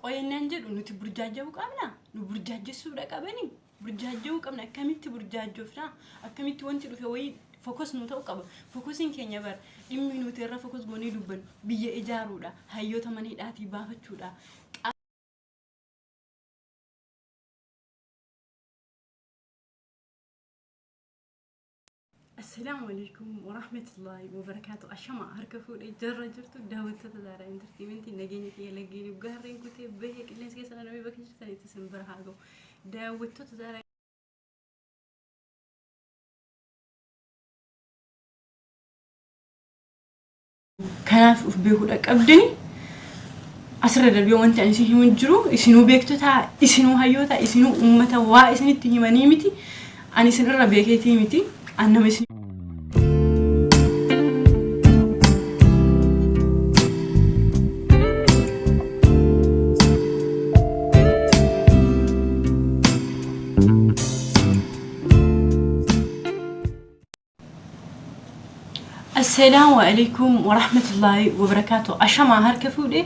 qoyennaan jedhu nuti burjaaja'uu qabna nu burjaajjessuudha qabani burjaaja'uu qabna akkamitti burjaajjoofna akkamitti wanti dhufe wayii fokus nu ta'u qaba fokusiin keenya bar dhimmi nuti irra fokus goonee dubban biyya ijaaruudha hayyoota mana hidhaatii baafachuudha السلام عليكم ورحمة الله وبركاته أشمع هركفوا الجرة جرتوا داوت تدار انترتينمنتي نجيني كي لقيني وقهرين كتير بهيك الناس كيس أنا نبي بكش ثاني تسمبر هاجو داوت تدار كان في بيقولك أبدني أسرع اليوم أنت أنسي هم جرو إسنو بيكتو تا إسنو هيوتا إسنو أمتا وا إسنو تهمني متي أنا سنر ربيكتي متي أنا مسني السلام عليكم ورحمة الله وبركاته أشمع هركفوا ده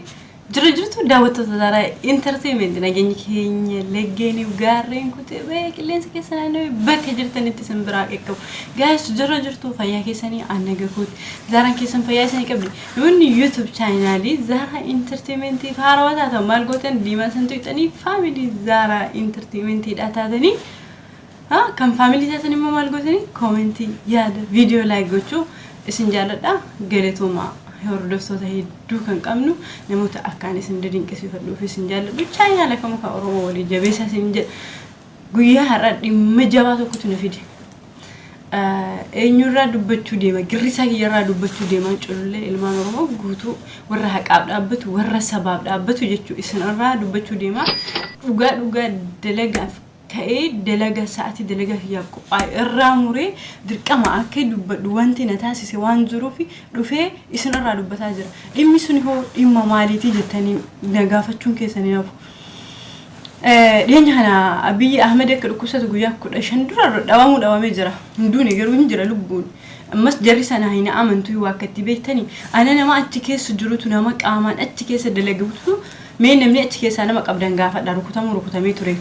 جرجرتو داوت تدار انترتينمنت نجيني كيني لقيني وقارين كتبه كلين سكسنا نوي بك جرتني تسمبراك إكو جايس جرجرتو فيا كيسني أنا جكوت زارن كيسن فيا سني قبل نوني يوتيوب شانالي زارا انترتينمنت فاروات هذا مالقوتن ديما سنتو يتني فاميلي زارا انترتينمنت أتادني ها كم فاميلي تاتني ما مالقوتني كومنتي ياد فيديو لايك قوتشو إسنجالة قالتو ما هردفتو تهي دوكان قامنو نموت أكاني سندرين كسي فردو في سنجالة بيتشاينا لكم كأورو ولي جابيسا سنجال قويا هرد مجاباتو كتو نفيدي إنيو را دوبتو ديما قرسا كي را دوبتو ديما جلولي إلمان رمو قوتو ورا حق عبدابتو ورا سباب عبدابتو جتو إسن را دوبتو ديما وقاد دلقا كأي دلقة ساعتي دلقة هي قاي الراموري دركما أكيد دوانتي نتاسي سوان ظروفي رفي إسنا رادو بتاجر إمي سني هو إما مالتي جتني نجافة شون كيسني نافو لين هنا أبي أحمد كركوسة تقولي كل شندرا دوامو جرا ندوني جروني جرا لبون مس جري سنة هنا أمنتوي وكتبي تاني أنا نما أتكيس جروتو نما كأمان أتكيس دلقة بتو مين نمني أتكيس أنا ما قبل نجافة دارو توري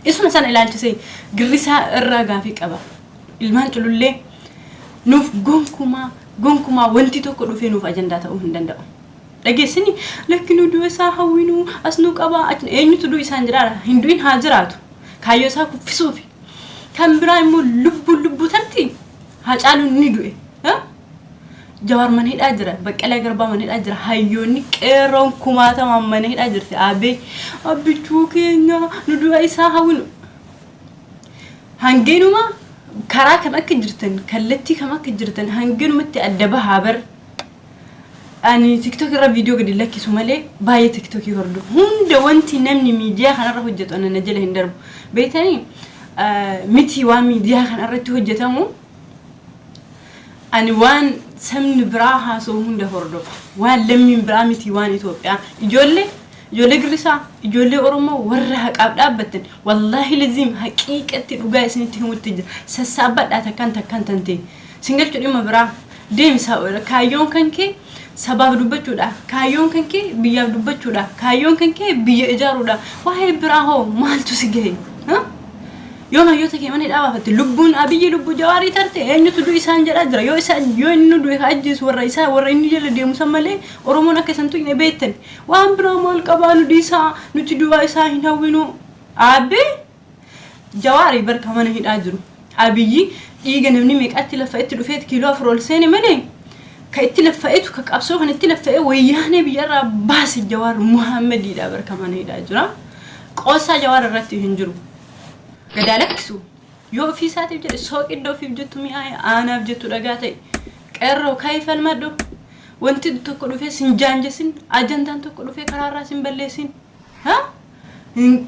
إسمه مثلا إلى الجسي قريسها الرجع فيك أبا المان تقول لي نوف جونكما وانتي تقولوا في نوف أجندات أو هندندأ لقيسني لكنه دوسا هوينو أسنوك أبا أين تدو إنسان جرارة هندوين هاجراتو كايوسا في صوفي كان برايمو لبو تنتي هاجالو ندوي ها جوار من هيد أجرة بقى قربا من هيد أجرة هايوني كيرون كوماتا من هيد أجرة أبي توكينا ندوا إيسا هونو هنجينو ما كرا كم أكجرتن كلتي كم أكجرتن هنجينو متى أدبها بر أني تيك توك را فيديو قد لك سومالي باي تيك توك يفردو هم دوانتي نمني ميديا خنا راه حجت أنا نجله هندرب بيتاني متي وان ميديا خنا راه حجتامو أنا وان سمن براها سوون ده هردو وان لمن برامتي وان إثيوبيا يجولي قريسا يجولي أورمو ورها قابدابتن والله لازم حقيقة تلقى سنتهم وتجر سسابت أتكان تنتي سنجل تقولي ما برا ديم ساوي كايون كنكي سباب دوبتشو ده كايون كنكي بيا دوبتشو ده كايون كنكي بيا إجارو ده وهي براهو مالتو سجى ها يوم هيوتا كمان الأبا فتلبون أبي لبو جواري ترتي إنه تدو إنسان جرادرا يو إنه دو يخجز ورا إنه جل دي مسمى لي أرومونا كسنتو إنه بيتن وان برامال كبانو ديسا نتدو إنسان هنا وينو أبي جواري بر كمان هيد أجرو أبي إيجا نمني ميك أتلفأت لفيت كيلو أفرول سنة مني كأتلفأت وكأبسوه هنتلفأ وياهني بيجرا باس الجوار محمد يدا بر كمان هيد أجرا قوسا جوار الرتي هنجرو قدالك سو يو في ساعتي بجد سوق إدو في بجتو مياي أنا بجتو لقاتي كأرو كيف المدو وانت تقولوا في سنجانجسين أجندان تقولوا في قرارات بلسين ها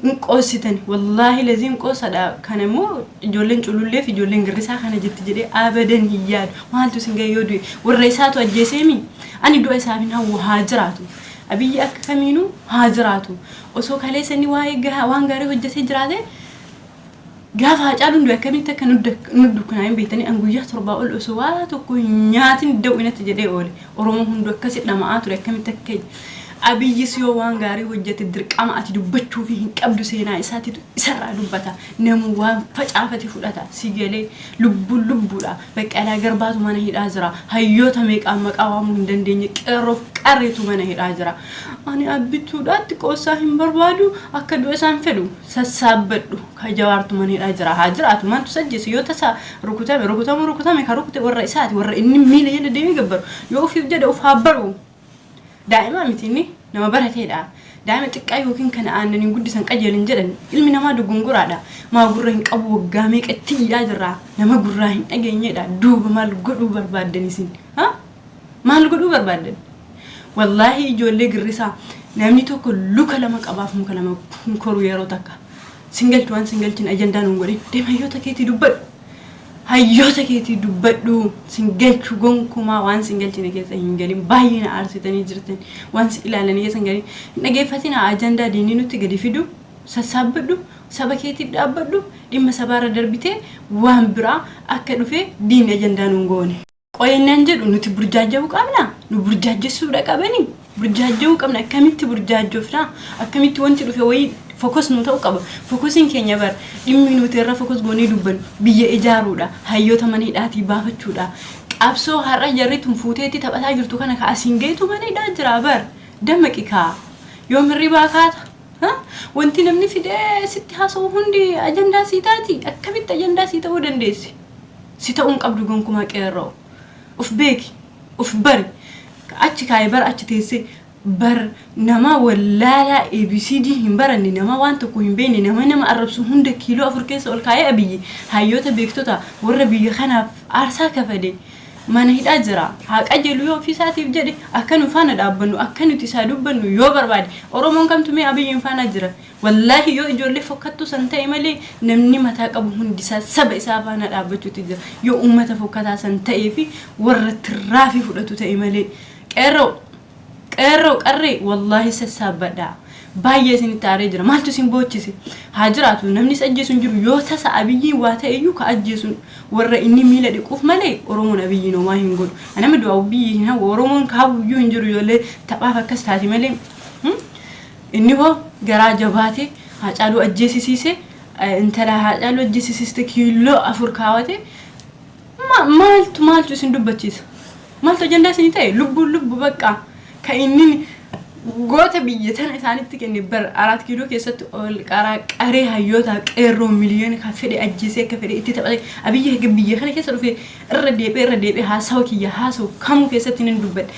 نقوسيتني والله لازم قوسا دا كان مو جولين جولولي في جولين غريسا كان جت جدي أبدا هياد ما هل تسنجي يودي والرئيسات والجسيمي أنا دو إسابين هو هاجراتو أبي أكمينو هاجراتو وسوق عليه سني واي وان غاري هجسي جراده قافها جالون دو كمين تكن ندو كناين بيتني أنقول يحتربا الأسوات وكنياتين دو إنت جدي أولي ورمهم دو كسر لمعات ولا كمين تكيد abiyyi siyo waan gaarii hojjete dirqama ati dubbachuu fi hin qabdu seenaa isaatiitu isarraa dubbata namu waan facaafate fudhata sigalee lubbuudha Baqqalaa Garbaatu mana hidhaa jira hayyoota meeqaan maqaa waamuu hin dandeenye qeerroof qarreetu mana hidhaa jira ani abbituudhaatti qoosaa hin barbaadu akka du'a isaan fedhu sassaabbadhu ka Jawaartu mana hidhaa jira haa jiraatu maantu sajjeesi yoo tasaa rukutame ka rukute warra isaati warra inni miila jala deemee gabbaru yoo ofiif jedhe of habbaru daa'ima mitini nama barateedha daa'ima xiqqaa yookiin kana aannan guddisan qajeelin jedhan ilmi namaa dugunguraadha maa gurra hin qabu waggaa meeqatti hidhaa jira nama gurraa hin dhageenyeedha duuba maal godhuu barbaadanisin maal godhuu barbaadan wallahi ijoollee girrisaa namni tokko luka lama qabaaf muka lama koru yeroo takka singalchin ajandaan hin godhin deema hayyoota keetii dubbadhu hayyoota keetii dubbadhu singalchu gonkumaa waan singalchine keessa hin galin baay'ina aarsitanii jirtan waan si ilaalanii keessa hin galin dhageeffatina ajandaa diinii nutti gadi fidu sassaabbadhu saba keetiif dhaabbadhu dhimma sabaarra darbitee waan biraa akka dhufe diin ajandaan hin goone qoyennaan jedhu nuti burjaajjuu qabna nu burjaajjessuudha qabani burjaajjuu qabna akkamitti burjaajjoofna akkamitti wanti dhufe wayii fokus nu ta'u qaba fokusin keenya bar dhimmi nuti irra fokus goonee dubban biyya ijaaruudha hayyoota mana hidhaatii baafachuudha qabsoo har'a jarriitum fuuteetti taphataa jirtu kana ka asiin geetu mana hidhaa jira bar dammaqikaa yoo mirribaa kaata wanti namni fidee sitti haasa'u hundi ajandaa siitaati akkamitti ajandaa sii ta'uu dandeessi si ta'uun qabdu gonkumaa qeerroo uf beeki uf bari achi kaayee bar achi teessee bar nama wallala ABCD hin baranne nama waan tokko hin beekne nama arrabsu hunda kiiloo 4 keessa ol kaayee abiyyi hayyoota beektota warra biyya kanaaf aarsaa kafade mana hidhaa jira haa qajeelu yoo ofiisaatiif jedhe akka nu faana dhaabbannu akka nuti isaa dubbannu yoo barbaade oromoon kamtumee abiyyiin faana jira wallahi yoo ijoollee fokkattu san ta'e malee namni mataa qabu hundisaa saba isaa faana dhaabbachuutti jira yoo ummata fokkataa san ta'ee fi warra tirraafii fudhatu ta'e malee qeerroo qarree wallahi sassaabbadha baay'ee isin taaree jira maaltu isin boochise haa jiraatu namni ajjeesuun jiru yoo tasa abiyyiin waa ta'eyyuu ka ajjeesuun warra inni miila dhiquuf malee oromoon abiyyiin homaa hin godhu anama du'aa biyyi hin hawa oromoon kaabuyyuu hin jiru ijoollee taphaaf akkas taati malee inni hoo garaa jabaate Haacaaluu ajjeesisiise intala Haacaaluu ajjeesisiste kiiloo 4 kaawate maaltu isin dubbachiisa maaltu ajandaa isin ta'e lubbu bakka ka inni goota biyya tana isaanitti kenne bar 4 kiiloo keessatti ol qaree hayyoota qeerroo miliyoona ka fedhe ajjeesee akka fedhe itti taphate abiyyi biyya kana keessa dhufe irra deebee haasawa kiyya haasawu kamuu keessatti nin dubbadhe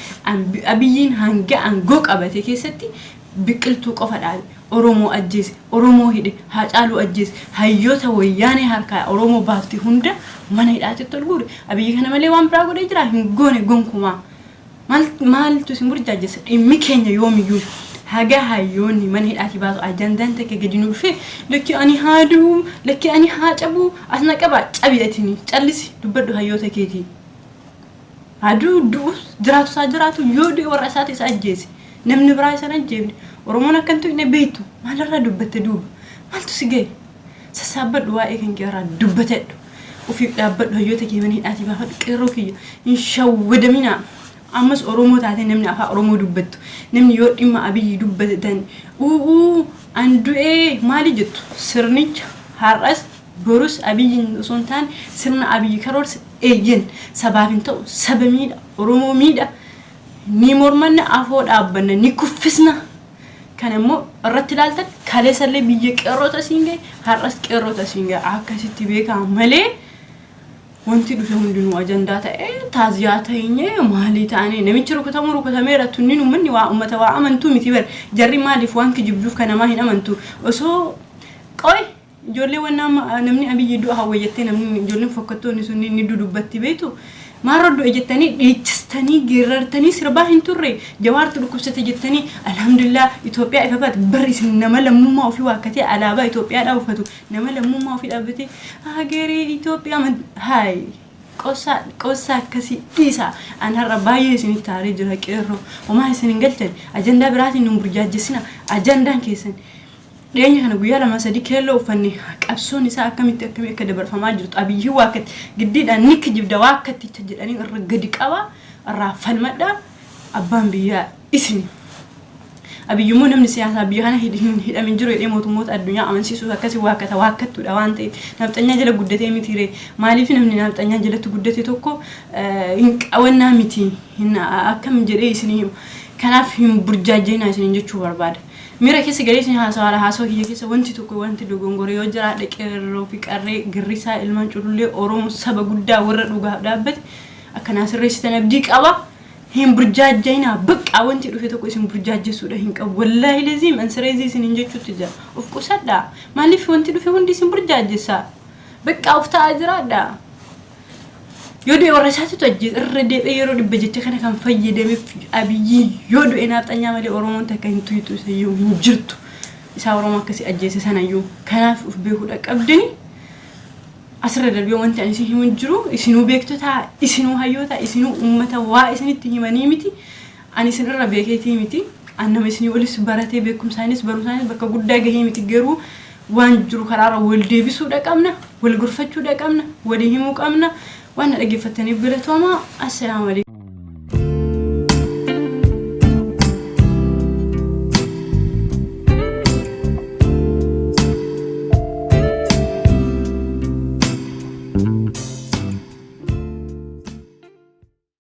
abiyyiin hanga aangoo qabate keessatti biqiltuu qofa dhaabe oromoo ajjeese oromoo hidhe Haacaaluu ajjeese hayyoota wayyaanee harkaa oromoo baafti hunda mana hidhaatti ol guure abiyyi kana malee waan biraa godhee jira hin goone gonkumaa maaltu isin burjaajessa dhimmi keenya yoomiyyuu haga hayyoonni mana hidhaati baasu ajandaan takka gadi nu dhufe lakki ani haaduu lakki ani haacabu asna qaba cabi'atini callisi dubbadhu hayyoota keetii haaduu du'us jiraatu yoo du'e warra isaati isa ajjeese namni biraa isa ajjeefne oromoon akkantu inni beektu maalirraa dubbatte duuba maaltu si ga'e sassaabbadhu waa'ee kan keerraa dubbatadhu ofiif dhaabbadhu hayyoota kee mana hidhaati baafadhu qeerroo kiyya hin shawwadaminaa ammas oromoo taate namni afaa oromoo dubbattu namni yoo dhimma abiyyi dubbatan andu'ee maali jettu sirnicha har'as borus abiyyiin osoo hin taane sirna abiyyi karoorsa eeyyan sabaaf hin ta'u saba miidha oromoo miidha ni mormanna afoo dhaabbanna ni kuffisna kan immoo irratti ilaaltan kaleessallee biyya qeerroota siin ga'e har'as qeerroota siin ga'e akkasitti beekaa malee wanti dhufe hundinuu ajandaa ta'e taaziyaa ta'inye maalii ta'anii namichi rukutamee tunni uummanni waa ummata waa amantuu miti bar jarri maaliif waan kijibduuf kanamaa hin amantu osoo qoy ijoollee wanna namni abiyyi du'a hawwayettee namni ijoolleen fokkattoonni sunni ni dudubbatti beetu maaroo du'a jettanii dhiichistanii geerartanii sirbaa hin turre Jawaartu dhukkubsate jettanii alhamdulillah Itoophiyaa ifabat bar isin nama lammummaa ofii waakatee alaabaa Itoophiyaa uffatu nama lammummaa ofii dhaabbatee hageeree Itoophiyaa hay qosa akkasii dhiisa anarra baay'ee isin taaree jira qeerroo homaa isin hin galchan ajandaa biraatiin nu burjaajessina ajandaan keessan Dheenya kana guyyaa lama sadii keelloo uffanne qabsoon isaa akkamitti akka dabarfamaa jirtu abiyyi waakatti giddiidhaan ni kijibda waakatti jedhanii irra gadi qaba irraa falmadha abbaan biyyaa isin abiyyummoo namni siyaasa biyya kana hidhamin jiru jedhee mootummoota addunyaa amansiisuuf akkasii waakkattuudha waan ta'eef nafxanyaa jala guddatee mitiire maaliif namni nafxanyaa jalatti guddate tokko hin qawannaa miti akkam jedhee isinii kanaaf hin burjaajjeenaa isiniin jechuu barbaada. Mira keessa galee isin haasawaa kiyya keessa wanti tokko wanti dogongore yoo jira dhaqeerroo fi qarree girrisaa ilmaan culullee Oromoo saba guddaa warra dhugaaf dhaabbate akkana sirreessitan abdii qaba. Hin burjaajjeenaa bakka wanti dhufe tokko isin burjaajjessuudha hin qabu. Wallaahi laziim ansirezi isiniin jechuutti jira. Of qusadhaa. Maaliif wanti dhufe hundi isin burjaajjessaa? Bakka of ta'aa jiraadha. Yoo du'e warra isaatti tojjee irra deebi'ee yeroo dhibba jecha kana kan fayyadameef abiyyi yoo du'e nafxanyaa malee Oromoon takka hin tuytu isayyuu hin jirtu. Isaa Oromoo akkasii ajjeese sanayyuu kanaaf of beekuudha qabdini. Asirra darbee wanti ani isin himun jiru isinuu beektota isinuu hayyoota isinuu uummata waa isinitti himanii miti ani isin irra beekeetii miti annama isinii olis baratee beekumsaanis barumsaanis bakka guddaa gahee miti garuu waan jiru karaara wal deebisuudha qabna wal gorfachuudha qabna walii himuu qabna waan dhaggeeffataniif bilatooma assalaamu alaykum.